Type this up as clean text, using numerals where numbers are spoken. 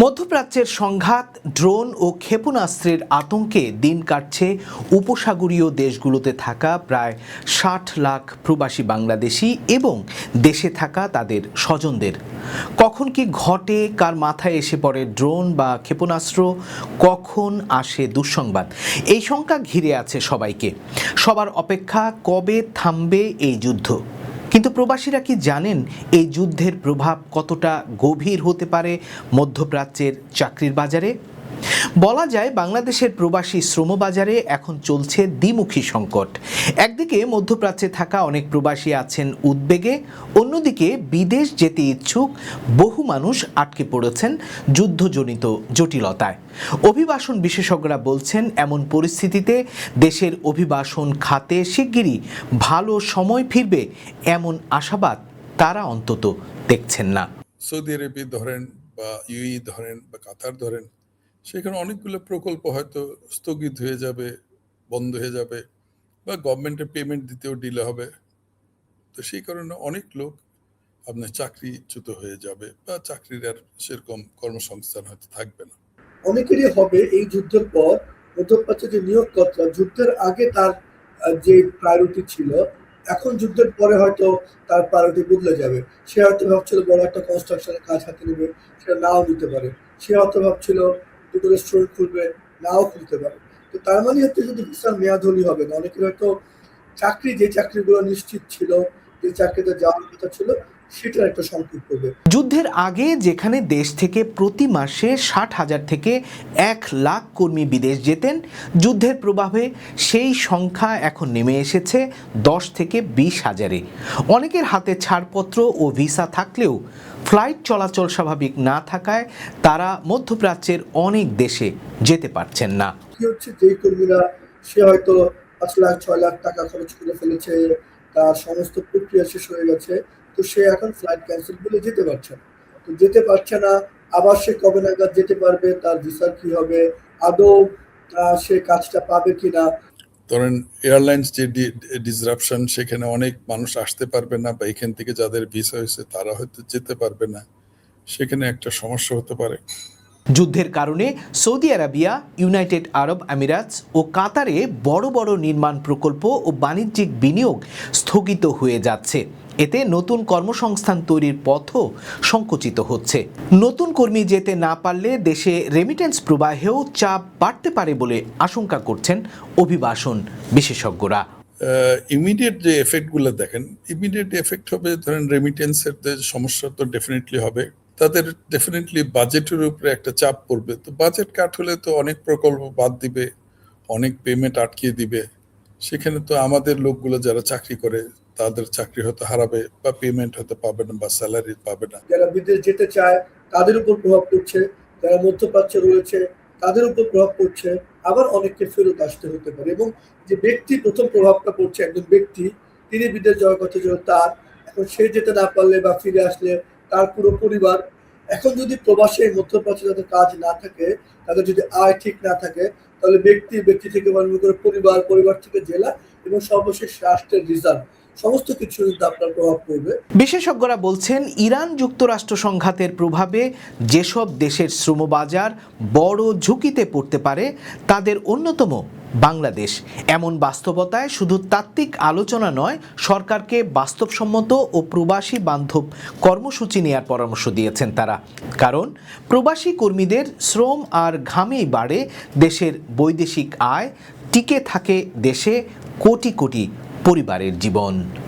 মধ্যপ্রাচ্যের সংঘাত, ড্রোন ও ক্ষেপণাস্ত্রের আতঙ্কে দিন কাটছে উপসাগরীয় দেশগুলোতে থাকা প্রায় ৬০ লাখ প্রবাসী বাংলাদেশি এবং দেশে থাকা তাদের স্বজনদের। কখন কি ঘটে, কার মাথায় এসে পড়ে ড্রোন বা ক্ষেপণাস্ত্র, কখন আসে দুঃসংবাদ, এই শঙ্কা ঘিরে আছে সবাইকে। সবার অপেক্ষা কবে থামবে এই যুদ্ধ। কিন্তু প্রবাসীরা কি জানেন এই যুদ্ধের প্রভাব কতটা গভীর হতে পারে মধ্যপ্রাচ্যের চাকরির বাজারে? বলা যায় বাংলাদেশের প্রবাসী শ্রমবাজারে এখন চলছে দ্বিমুখী সংকট। একদিকে মধ্যপ্রাচ্যে থাকা অনেক প্রবাসী আছেন উদ্বেগে, অন্যদিকে বিদেশ যেতে ইচ্ছুক বহু মানুষ আটকে পড়েছেন যুদ্ধজনিত জটিলতায়। অভিবাসন বিশেষজ্ঞরা বলছেন এমন পরিস্থিতিতে দেশের অভিবাসন খাতে শিগগিরই ভালো সময় ফিরবে এমন আশাবাদ তারা অন্তত দেখছেন না। সৌদি আরবে ধরেন বা ইউএই ধরেন বা কাতার ধরেন, সেখানে অনেকগুলো প্রকল্প হয়তো স্থগিত হয়ে যাবে, বন্ধ হয়ে যাবে, বা গভর্নমেন্টের পেমেন্ট দিতেও ডিলে হবে। তো সেই কারণে অনেক লোক আপনার চাকরিচ্যুত হয়ে যাবে বা চাকরির আর সেরকম কর্মসংস্থান হয়তো থাকবে না। অনেকেরই হবে এই যুদ্ধের পর মধ্যপ্রাচ্যে যে নিয়োগকর্তা যুদ্ধের আগে তার যে প্রায়োরিটি ছিল, এখন যুদ্ধের পরে হয়তো তার প্রায়োরিটি বদলে যাবে। সে হয়তো ভাবছিল বড় একটা কনস্ট্রাকশনের কাজ হাতে নেবে, সেটা নাও নিতে পারে। সে হয়তো ভাবছিল দুটো রেস্টুরেন্ট খুলবে, নাও খুলতে পারে। তো তার মানে হচ্ছে যদি ভিসার মেয়াদই হবে না, অনেকের হয়তো যে চাকরিগুলো নিশ্চিত ছিল, যে চাকরিতে যাওয়ার কথা ছিল, সেটার একটা সংকট পড়বে। যুদ্ধের আগে যেখানে দেশ থেকে প্রতি মাসে ৬০,০০০ থেকে ১ লাখ কর্মী বিদেশ যেতেন, যুদ্ধের প্রভাবে সেই সংখ্যা এখন নেমে এসেছে ১০ থেকে ২০,০০০-এ। অনেকের হাতে ছাড়পত্র ও ভিসা থাকলেও ফ্লাইট চলাচল স্বাভাবিক না থাকায় তারা মধ্যপ্রাচ্যের অনেক দেশে যেতে পারছেন না। কি হচ্ছে, যেই কর্মীরা সে হয়তো ৫ লাখ ৬ লাখ টাকা খরচ করে ফেলেছে, তার সমস্ত প্রক্রিয়া শেষ হয়ে গেছে, তো সে এখন ফ্লাইট ক্যান্সেল বলে যেতে পারছে না। তো যেতে পারছে না, আবার সে কবে নাগাদ যেতে পারবে, তার ভিসার কি হবে, আদৌ সে কাজটা পাবে কিনা। ধরেন এয়ারলাইন্স যে ডিসরাপশন, সেখানে অনেক মানুষ আসতে পারবে না, বা এখান থেকে যাদের ভিসা হয়েছে তারা হয়তো যেতে পারবে না, সেখানে একটা সমস্যা হতে পারে। যুদ্ধের কারণে সৌদি আরবিয়া, ইউনাইটেড আরব আমিরাতস ও কাতারে বড় বড় নির্মাণ প্রকল্প ও বাণিজ্যিক বিনিয়োগ স্থগিত হয়ে যাচ্ছে। এতে নতুন কর্মসংস্থান তৈরির পথও সংকুচিত হচ্ছে। নতুন কর্মী যেতে না পারলে দেশে রেমিটেন্স প্রবাহেও চাপ বাড়তে পারে বলে আশঙ্কা করছেন অভিবাসন বিশেষজ্ঞরা। ইমিডিয়েট যে এফেক্টগুলো দেখেন, ইমিডিয়েট এফেক্ট হবে, ধরেন রেমিটেন্সের সমস্যা তো ডেফিনেটলি হবে, তাদের ডেফিনেটলি বাজেটের উপরে একটা চাপ পড়বে। তো বাজেট কাট হলে তো অনেক প্রকল্প বাদ দিবে, অনেক পেমেন্ট আটকিয়ে দিবে। সেখানে তো আমাদের লোকগুলো যারা চাকরি করে তাদের চাকরি হয়তো হারাবে, বা পেমেন্ট হয়তো পাবে না, বা স্যালারি পাবে না। যারা বিদেশ যেতে চায় তাদের উপর প্রভাব পড়ছে, যারা মধ্যপ্রাচ্যে রয়েছে তাদের উপর প্রভাব পড়ছে, আবার অনেককে ফেরত আসতে হতে পারে। এবং যে ব্যক্তি প্রথম প্রভাবটা পড়ছে, একজন ব্যক্তি, তিনি বিদেশ যাওয়ার কথা ছিল তার, এখন সে যেতে না পারলে বা ফিরে আসলে তার পুরো পরিবার। এখন যদি প্রবাসে মধ্যপ্রাচ্যে যাদের কাজ না থাকে, তাদের যদি আয় ঠিক না থাকে, তাহলে ব্যক্তি থেকে আরম্ভ করে পরিবার থেকে জেলা এবং সর্বশেষ রাষ্ট্রের রিজার্ভ, সমস্ত কিছু কিন্তু আপনার প্রভাব পড়বে। বিশেষজ্ঞরা বলছেন ইরান যুক্তরাষ্ট্র সংঘাতের প্রভাবে যেসব দেশের শ্রমবাজার বড় ঝুঁকিতে পড়তে পারে তাদের অন্যতম বাংলাদেশ। এমন বাস্তবতায় শুধু তাত্ত্বিক আলোচনা নয়, সরকারকে বাস্তবসম্মত ও প্রবাসী বান্ধব কর্মসূচি নেওয়ার পরামর্শ দিয়েছেন তারা। কারণ প্রবাসী কর্মীদের শ্রম আর ঘামেই বাড়ে দেশের বৈদেশিক আয়, টিকে থাকে দেশে কোটি কোটি পরিবারের জীবন।